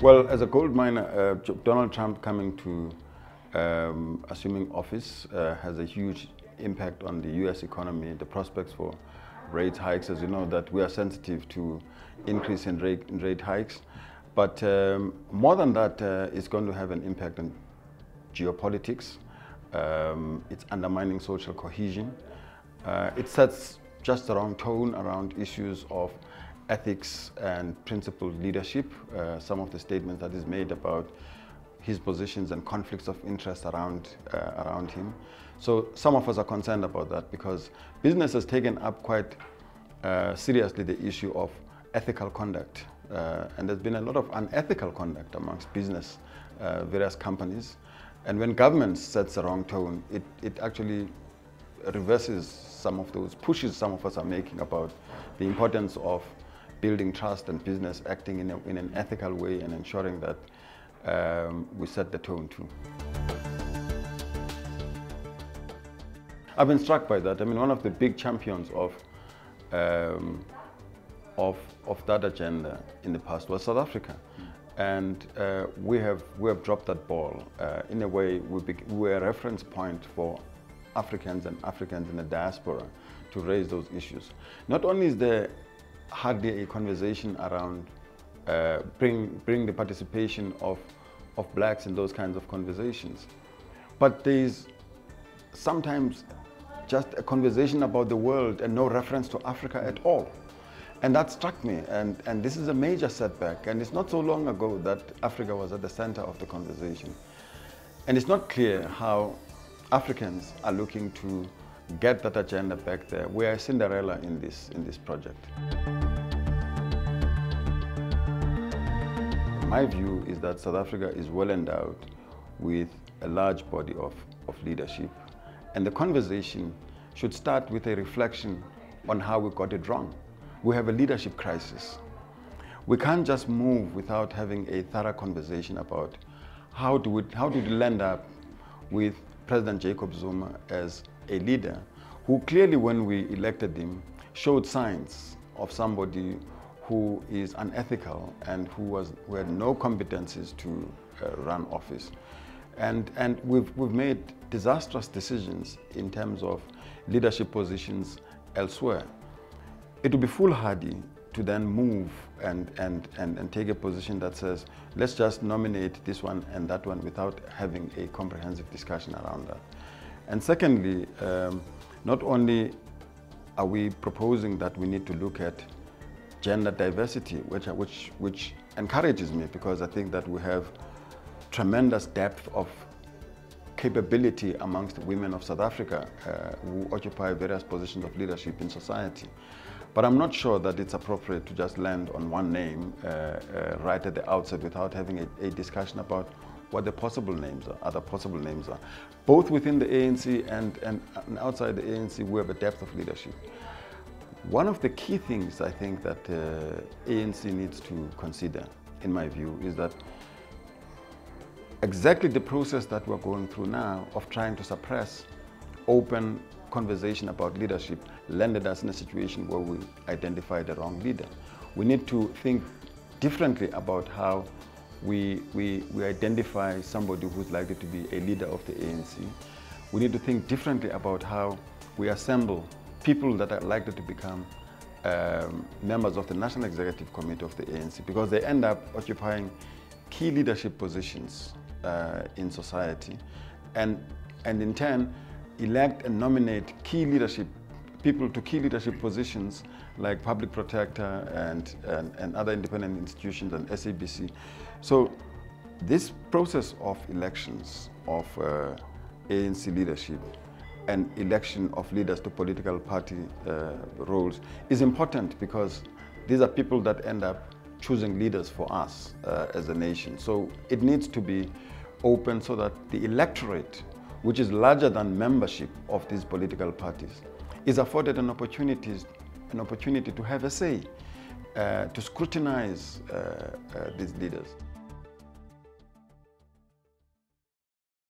Well, as a gold miner, Donald Trump coming to assuming office has a huge impact on the U.S. economy, the prospects for rate hikes. As you know, that we are sensitive to increase in rate hikes. But more than that, it's going to have an impact on geopolitics. It's undermining social cohesion. It sets just the wrong tone around issues of ethics and principled leadership. Some of the statements that is made about his positions and conflicts of interest around him. So some of us are concerned about that because business has taken up quite seriously the issue of ethical conduct. And there's been a lot of unethical conduct amongst business, various companies. And when government sets the wrong tone, it actually reverses some of those pushes some of us are making about the importance of building trust and business acting in an ethical way and ensuring that we set the tone too. I've been struck by that. I mean, one of the big champions of that agenda in the past was South Africa. And we have dropped that ball. In a way, we're a reference point for Africans and Africans in the diaspora to raise those issues. Not only is there hardly a conversation around bring the participation of blacks in those kinds of conversations, but there's sometimes just a conversation about the world and no reference to Africa at all. And that struck me, and this is a major setback. And it's not so long ago that Africa was at the center of the conversation. And it's not clear how Africans are looking to get that agenda back there. We are Cinderella in this project. My view is that South Africa is well endowed with a large body of leadership. And the conversation should start with a reflection on how we got it wrong. We have a leadership crisis. We can't just move without having a thorough conversation about how did we land up with President Jacob Zuma as a leader who clearly, when we elected him, showed signs of somebody who is unethical and who had no competencies to run office. And we've made disastrous decisions in terms of leadership positions elsewhere. It would be foolhardy to then move and take a position that says, let's just nominate this one and that one without having a comprehensive discussion around that. And secondly, not only are we proposing that we need to look at gender diversity, which encourages me because I think that we have tremendous depth of capability amongst women of South Africa who occupy various positions of leadership in society. But I'm not sure that it's appropriate to just land on one name right at the outset without having a discussion about what the possible names are, other possible names are. Both within the ANC and outside the ANC, we have a depth of leadership. One of the key things I think that ANC needs to consider, in my view, is that exactly the process that we're going through now of trying to suppress open conversation about leadership landed us in a situation where we identified the wrong leader. We need to think differently about how we identify somebody who's likely to be a leader of the ANC. We need to think differently about how we assemble people that are likely to become members of the National Executive Committee of the ANC, because they end up occupying key leadership positions in society, and in turn elect and nominate key leadership people to key leadership positions like public protector and other independent institutions and SABC. So this process of elections of ANC leadership and election of leaders to political party roles is important because these are people that end up choosing leaders for us as a nation. So it needs to be open so that the electorate, which is larger than membership of these political parties, is afforded an opportunity to have a say, to scrutinize these leaders.